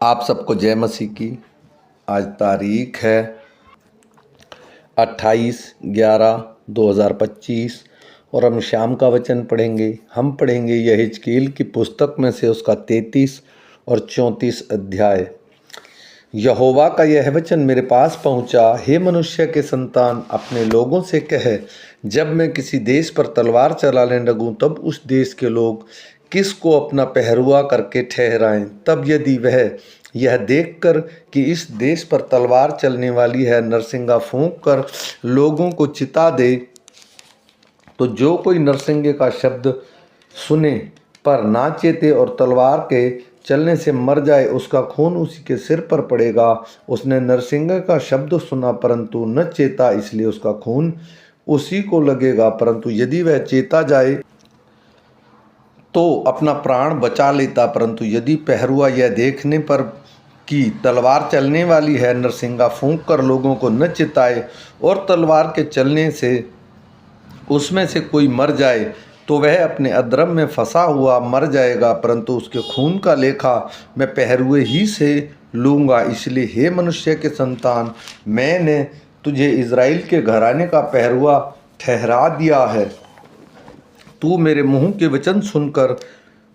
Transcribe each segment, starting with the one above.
आप सबको जय मसीह की। आज तारीख है 28/11/2025 और हम शाम का वचन पढ़ेंगे। हम पढ़ेंगे यहेजकेल की पुस्तक में से उसका 33 और 34 अध्याय। यहोवा का यह वचन मेरे पास पहुंचा, हे मनुष्य के संतान, अपने लोगों से कह, जब मैं किसी देश पर तलवार चलाने लगूं तब उस देश के लोग किसको अपना पहरुआ करके ठहराएं। तब यदि वह यह देखकर कि इस देश पर तलवार चलने वाली है, नरसिंगा फूंक कर लोगों को चिता दे, तो जो कोई नरसिंगे का शब्द सुने पर ना चेते और तलवार के चलने से मर जाए, उसका खून उसी के सिर पर पड़ेगा। उसने नरसिंगे का शब्द सुना परंतु न चेता, इसलिए उसका खून उसी को लगेगा। परंतु यदि वह चेता जाए तो अपना प्राण बचा लेता। परंतु यदि पहरुआ यह देखने पर कि तलवार चलने वाली है, नरसिंगा फूंक कर लोगों को न चिताए और तलवार के चलने से उसमें से कोई मर जाए, तो वह अपने अधर्म में फंसा हुआ मर जाएगा। परंतु उसके खून का लेखा मैं पहरुए ही से लूँगा। इसलिए हे मनुष्य के संतान, मैंने तुझे इज़राइल के घराने का पहरुआ ठहरा दिया है। तू मेरे मुँह के वचन सुनकर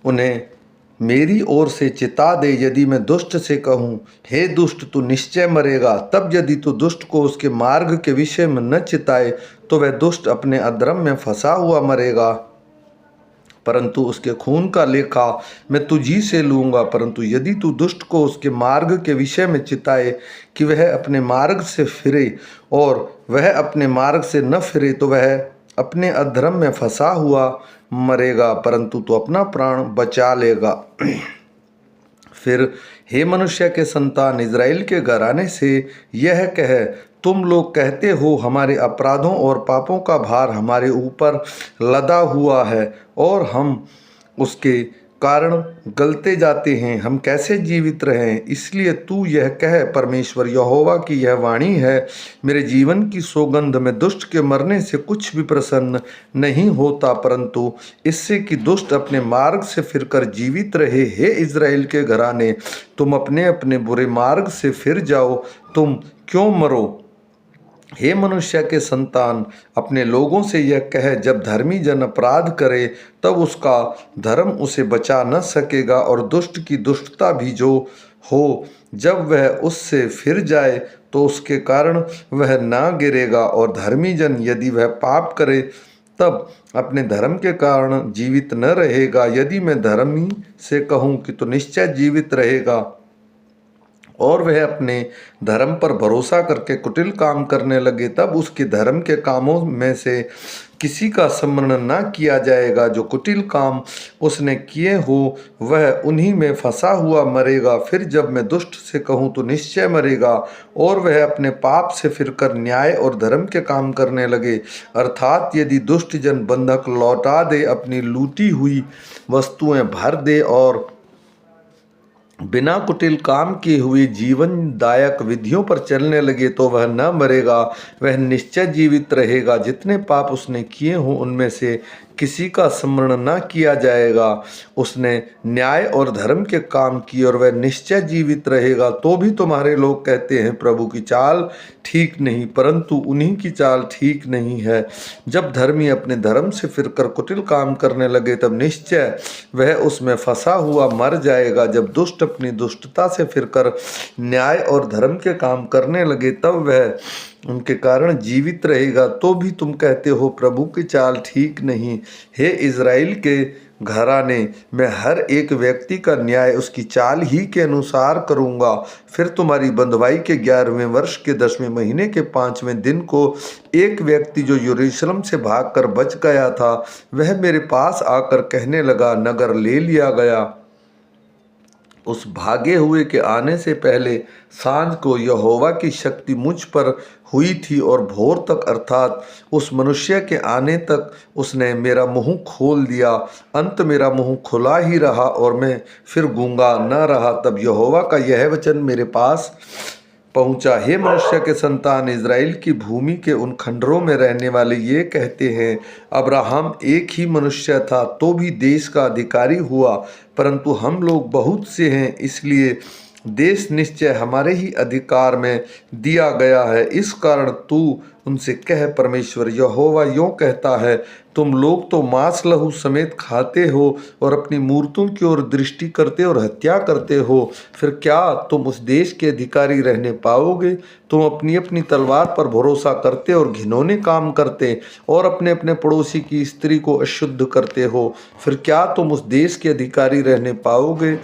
उन्हें मेरी ओर से चिता दे। यदि मैं दुष्ट से कहूँ, हे दुष्ट, तू निश्चय मरेगा, तब यदि तू दुष्ट को उसके मार्ग के विषय में न चिताए, तो वह दुष्ट अपने अधर्म में फंसा हुआ मरेगा, परंतु उसके खून का लेखा मैं तुझी से लूँगा। परंतु यदि तू दुष्ट को उसके मार्ग के विषय में चिताए कि वह अपने मार्ग से फिरे और वह अपने मार्ग से न फिरे, तो वह अपने अधर्म में फंसा हुआ मरेगा, परंतु तू अपना प्राण बचा लेगा। फिर हे मनुष्य के संतान, इज़राइल के घराने से यह कह, तुम लोग कहते हो हमारे अपराधों और पापों का भार हमारे ऊपर लदा हुआ है और हम उसके कारण गलते जाते हैं, हम कैसे जीवित रहें। इसलिए तू यह कह, परमेश्वर यहोवा की यह वाणी है, मेरे जीवन की सौगंध, में दुष्ट के मरने से कुछ भी प्रसन्न नहीं होता, परंतु इससे कि दुष्ट अपने मार्ग से फिरकर जीवित रहे। हे इज़राइल के घराने, तुम अपने अपने बुरे मार्ग से फिर जाओ, तुम क्यों मरो। हे मनुष्य के संतान, अपने लोगों से यह कह, जब धर्मी जन अपराध करे तब उसका धर्म उसे बचा न सकेगा, और दुष्ट की दुष्टता भी जो हो, जब वह उससे फिर जाए तो उसके कारण वह ना गिरेगा। और धर्मी जन यदि वह पाप करे तब अपने धर्म के कारण जीवित न रहेगा। यदि मैं धर्मी से कहूँ कि तो निश्चय जीवित रहेगा, और वह अपने धर्म पर भरोसा करके कुटिल काम करने लगे, तब उसके धर्म के कामों में से किसी का स्मरण न किया जाएगा। जो कुटिल काम उसने किए हो वह उन्हीं में फंसा हुआ मरेगा। फिर जब मैं दुष्ट से कहूँ तो निश्चय मरेगा, और वह अपने पाप से फिरकर न्याय और धर्म के काम करने लगे। अर्थात यदि दुष्ट जन बंधक लौटा दे, अपनी लूटी हुई वस्तुएं भर दे और बिना कुटिल काम किए हुए जीवनदायक विधियों पर चलने लगे, तो वह न मरेगा, वह निश्चय जीवित रहेगा। जितने पाप उसने किए हों उनमें से किसी का स्मरण न किया जाएगा। उसने न्याय और धर्म के काम किए और वह निश्चय जीवित रहेगा। तो भी तुम्हारे लोग कहते हैं, प्रभु की चाल ठीक नहीं, परंतु उन्हीं की चाल ठीक नहीं है। जब धर्मी अपने धर्म से फिरकर कुटिल काम करने लगे, तब निश्चय वह उसमें फंसा हुआ मर जाएगा। जब दुष्ट अपनी दुष्टता से फिरकर न्याय और धर्म के काम करने लगे, तब वह उनके कारण जीवित रहेगा। तो भी तुम कहते हो, प्रभु की चाल ठीक नहीं। हे इज़राइल के घराने, मैं हर एक व्यक्ति का न्याय उसकी चाल ही के अनुसार करूँगा। फिर तुम्हारी बंधुआई के 11वें वर्ष के 10वें महीने के 5वें दिन को एक व्यक्ति जो यरूशलेम से भागकर बच गया था, वह मेरे पास आकर कहने लगा, नगर ले लिया गया। उस भागे हुए के आने से पहले सांझ को यहोवा की शक्ति मुझ पर हुई थी, और भोर तक अर्थात उस मनुष्य के आने तक उसने मेरा मुंह खोल दिया। अंत मेरा मुंह खुला ही रहा और मैं फिर गूंगा न रहा। तब यहोवा का यह वचन मेरे पास पहुंचा, हे मनुष्य के संतान, इज़राइल की भूमि के उन खंडरों में रहने वाले ये कहते हैं, अब्राहम एक ही मनुष्य था तो भी देश का अधिकारी हुआ, परंतु हम लोग बहुत से हैं, इसलिए देश निश्चय हमारे ही अधिकार में दिया गया है। इस कारण तू उनसे कह, परमेश्वर यहोवा यों कहता है, तुम लोग तो मांस लहू समेत खाते हो और अपनी मूर्तों की ओर दृष्टि करते और हत्या करते हो। फिर क्या तुम उस देश के अधिकारी रहने पाओगे? तुम अपनी अपनी तलवार पर भरोसा करते और घिनौने काम करते और अपने अपने पड़ोसी की स्त्री को अशुद्ध करते हो। फिर क्या तुम उस देश के अधिकारी रहने पाओगे?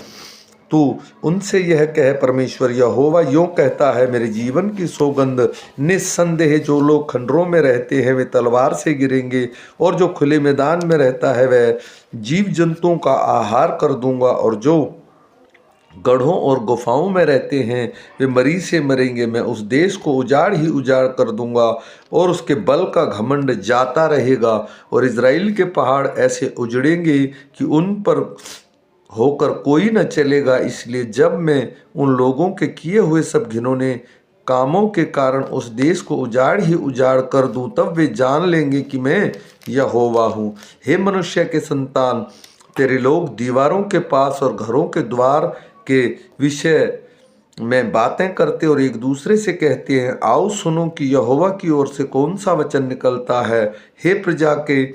तू उनसे यह कह, परमेश्वर यहोवा यों कहता है, मेरे जीवन की सौगंध, निस्संदेह जो लोग खंडरों में रहते हैं वे तलवार से गिरेंगे और जो खुले मैदान में रहता है वह जीव जंतुओं का आहार कर दूंगा, और जो गढ़ों और गुफाओं में रहते हैं वे मरी से मरेंगे। मैं उस देश को उजाड़ ही उजाड़ कर दूंगा और उसके बल का घमंड जाता रहेगा, और इज़राइल के पहाड़ ऐसे उजड़ेंगे कि उन पर होकर कोई न चलेगा। इसलिए जब मैं उन लोगों के किए हुए सब घिनौने कामों के कारण उस देश को उजाड़ ही उजाड़ कर दूं, तब वे जान लेंगे कि मैं यहोवा हूँ। हे मनुष्य के संतान, तेरे लोग दीवारों के पास और घरों के द्वार के विषय में बातें करते और एक दूसरे से कहते हैं, आओ सुनो कि यहोवा की ओर से कौन सा वचन निकलता है। हे प्रजा के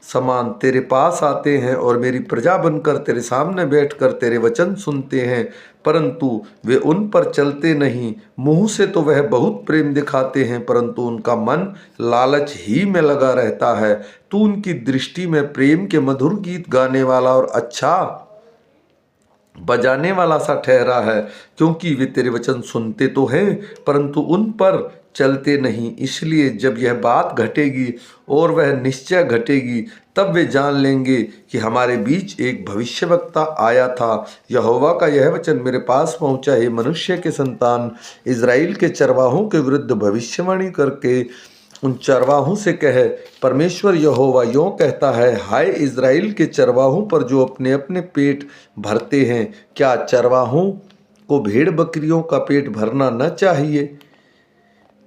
समान तेरे पास आते हैं और मेरी प्रजा बनकर तेरे सामने बैठकर तेरे वचन सुनते हैं, परंतु वे उन पर चलते नहीं। मुंह से तो वह बहुत प्रेम दिखाते हैं, परंतु उनका मन लालच ही में लगा रहता है। तू उनकी दृष्टि में प्रेम के मधुर गीत गाने वाला और अच्छा बजाने वाला सा ठहरा है, क्योंकि वे तेरे वचन सुनते तो हैं परंतु उन पर चलते नहीं। इसलिए जब यह बात घटेगी और वह निश्चय घटेगी, तब वे जान लेंगे कि हमारे बीच एक भविष्यवक्ता आया था। यहोवा का यह वचन मेरे पास पहुंचा है, मनुष्य के संतान, इज़राइल के चरवाहों के विरुद्ध भविष्यवाणी करके उन चरवाहों से कहे, परमेश्वर यहोवा यों कहता है, हाय इज़राइल के चरवाहों पर जो अपने अपने पेट भरते हैं, क्या चरवाहों को भेड़ बकरियों का पेट भरना न चाहिए?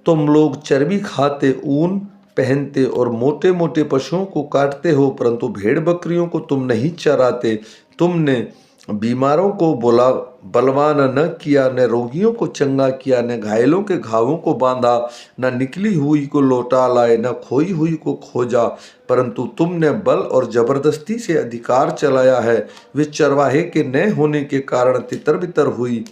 तुम लोग चर्बी खाते, ऊन पहनते और मोटे मोटे पशुओं को काटते हो, परंतु भेड़ बकरियों को तुम नहीं चराते। तुमने बीमारों को बलवान न किया, न रोगियों को चंगा किया, न घायलों के घावों को बांधा, न निकली हुई को लौटा लाए, न खोई हुई को खोजा, परंतु तुमने बल और जबरदस्ती से अधिकार चलाया है। वे चरवाहे के न होने के कारण तितर बितर हुई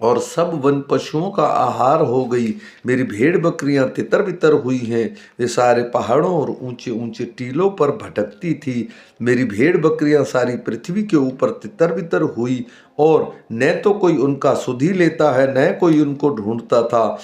और सब वन पशुओं का आहार हो गई। मेरी भेड़ बकरियां तितर बितर हुई हैं, वे सारे पहाड़ों और ऊंचे ऊंचे टीलों पर भटकती थी। मेरी भेड़ बकरियां सारी पृथ्वी के ऊपर तितर बितर हुई, और न तो कोई उनका सुधि लेता है, न कोई उनको ढूंढता था।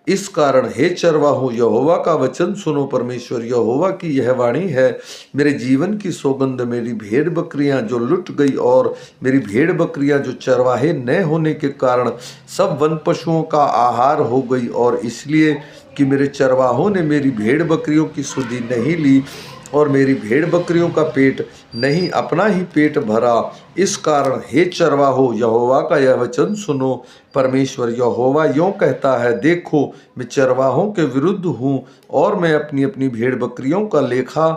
इस कारण हे चरवाहों, यहोवा का वचन सुनो, परमेश्वर यहोवा की यह वाणी है, मेरे जीवन की सौगंध, मेरी भेड़ बकरियां जो लुट गई और मेरी भेड़ बकरियां जो चरवाहे न होने के कारण सब वन पशुओं का आहार हो गई, और इसलिए कि मेरे चरवाहों ने मेरी भेड़ बकरियों की सुधि नहीं ली और मेरी भेड़ बकरियों का पेट नहीं अपना ही पेट भरा। इस कारण हे चरवाहो, यहोवा का यह वचन सुनो, परमेश्वर यहोवा यों कहता है, देखो मैं चरवाहों के विरुद्ध हूँ और मैं अपनी अपनी भेड़ बकरियों का लेखा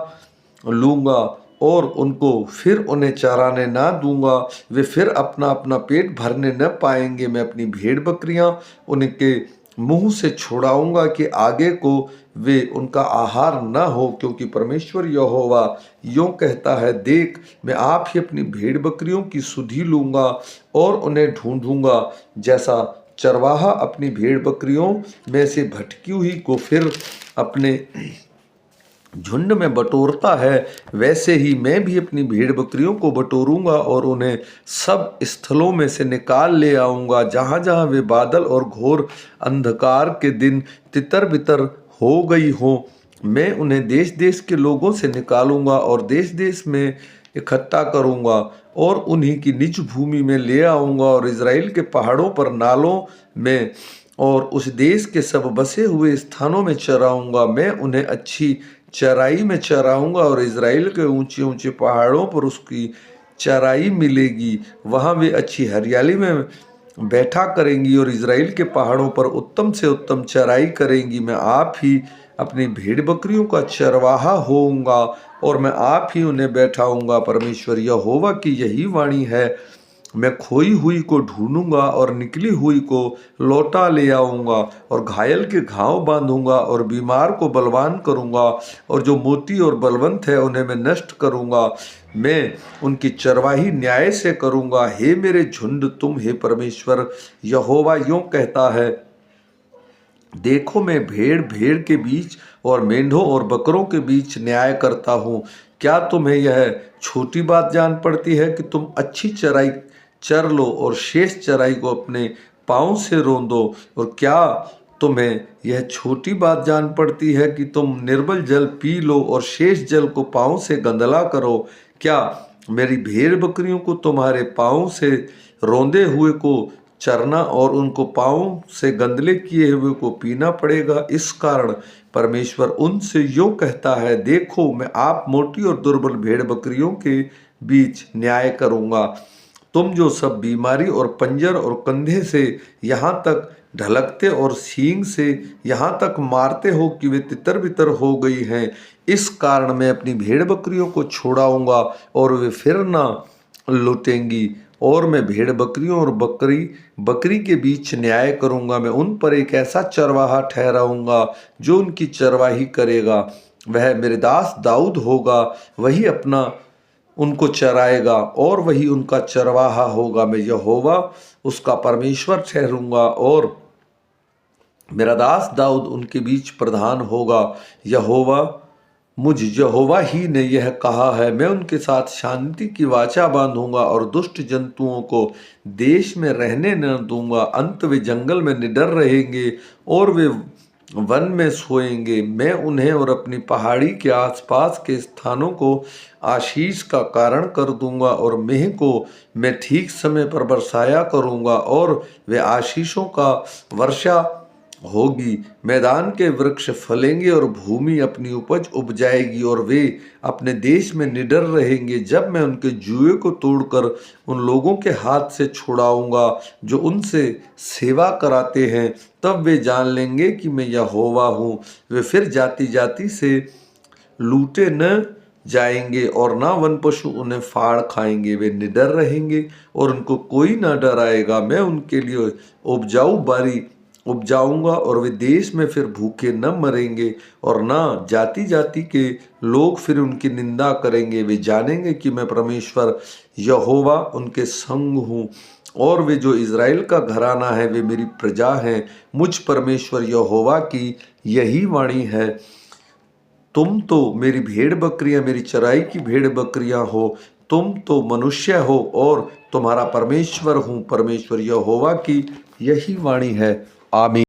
लूँगा और उनको फिर उन्हें चराने ना दूंगा। वे फिर अपना अपना पेट भरने न पाएंगे। मैं अपनी भेड़ बकरियां उनके मुंह से छुड़ाऊंगा कि आगे को वे उनका आहार न हो, क्योंकि परमेश्वर यहोवा यों कहता है, देख मैं आप ही अपनी भेड़ बकरियों की सुधि लूँगा और उन्हें ढूंढूंगा। जैसा चरवाहा अपनी भेड़ बकरियों में से भटकी हुई को फिर अपने झुंड में बटोरता है, वैसे ही मैं भी अपनी भेड़ बकरियों को बटोरूंगा और उन्हें सब स्थलों में से निकाल ले आऊंगा जहाँ जहाँ वे बादल और घोर अंधकार के दिन तितर बितर हो गई हो। मैं उन्हें देश देश के लोगों से निकालूंगा और देश देश में इकट्ठा करूंगा और उन्हीं की निज भूमि में ले आऊंगा और इज़राइल के पहाड़ों पर, नालों में और उस देश के सब बसे हुए स्थानों में चराऊंगा। मैं उन्हें अच्छी चराई में चराऊंगा और इज़राइल के ऊंचे ऊंचे पहाड़ों पर उसकी चराई मिलेगी। वहाँ वे अच्छी हरियाली में बैठा करेंगी और इज़राइल के पहाड़ों पर उत्तम से उत्तम चराई करेंगी। मैं आप ही अपनी भेड़ बकरियों का चरवाहा होऊंगा और मैं आप ही उन्हें बैठाऊंगा। परमेश्वर यहोवा की यही वाणी है। मैं खोई हुई को ढूंढूंगा और निकली हुई को लौटा ले आऊंगा, और घायल के घाव बांधूंगा और बीमार को बलवान करूंगा, और जो मोटी और बलवंत है उन्हें मैं नष्ट करूंगा। मैं उनकी चरवाही न्याय से करूंगा। हे मेरे झुंड, तुम हे परमेश्वर यहोवा यूं कहता है, देखो मैं भेड़ भेड़ के बीच और मेंढों और बकरों के बीच न्याय करता हूँ। क्या तुम्हें यह छोटी बात जान पड़ती है कि तुम अच्छी चराई चर लो और शेष चराई को अपने पाँव से रोंदो? और क्या तुम्हें यह छोटी बात जान पड़ती है कि तुम निर्मल जल पी लो और शेष जल को पाँव से गंदला करो? क्या मेरी भेड़ बकरियों को तुम्हारे पाँव से रोंदे हुए को चरना और उनको पाँव से गंदले किए हुए को पीना पड़ेगा? इस कारण परमेश्वर उनसे यूं कहता है, देखो मैं आप मोटी और दुर्बल भेड़ बकरियों के बीच न्याय करूंगा। तुम जो सब बीमारी और पंजर और कंधे से यहाँ तक ढलकते और सींग से यहाँ तक मारते हो कि वे तितर बितर हो गई हैं, इस कारण मैं अपनी भेड़ बकरियों को छोड़ाऊंगा और वे फिर ना लौटेंगी। और मैं भेड़ बकरियों और बकरी बकरी के बीच न्याय करूंगा। मैं उन पर एक ऐसा चरवाहा ठहराऊंगा जो उनकी चरवाही करेगा। वह मेरे दास दाऊद होगा, वही अपना उनको चराएगा और वही उनका चरवाहा होगा। मैं यहोवा उसका परमेश्वर ठहरूंगा और मेरा दास दाऊद उनके बीच प्रधान होगा। यहोवा ही ने यह कहा है, मैं उनके साथ शांति की वाचा बांधूंगा और दुष्ट जंतुओं को देश में रहने न दूंगा। अंत वे जंगल में निडर रहेंगे और वे वन में सोएंगे। मैं उन्हें और अपनी पहाड़ी के आसपास के स्थानों को आशीष का कारण कर दूंगा, और मेह को मैं ठीक समय पर बरसाया करूंगा और वे आशीषों का वर्षा होगी। मैदान के वृक्ष फलेंगे और भूमि अपनी उपज उपजाएगी, और वे अपने देश में निडर रहेंगे। जब मैं उनके जुए को तोड़कर उन लोगों के हाथ से छुड़ाऊंगा जो उनसे सेवा कराते हैं, तब वे जान लेंगे कि मैं यहोवा हूँ। वे फिर जाति जाति से लूटे न जाएंगे और ना वन पशु उन्हें फाड़ खाएंगे। वे निडर रहेंगे और उनको कोई ना डराएगा। मैं उनके लिए उपजाऊ बारी उपजाऊंगा और वे देश में फिर भूखे न मरेंगे, और ना जाति जाति के लोग फिर उनकी निंदा करेंगे। वे जानेंगे कि मैं परमेश्वर यहोवा उनके संग हूँ, और वे जो इज़राइल का घराना है वे मेरी प्रजा हैं। मुझ परमेश्वर यहोवा की यही वाणी है, तुम तो मेरी भेड़ बकरियां, मेरी चराई की भेड़ बकरियां हो। तुम तो मनुष्य हो और तुम्हारा परमेश्वर हूँ। परमेश्वर यहोवा की यही वाणी है। आमीन।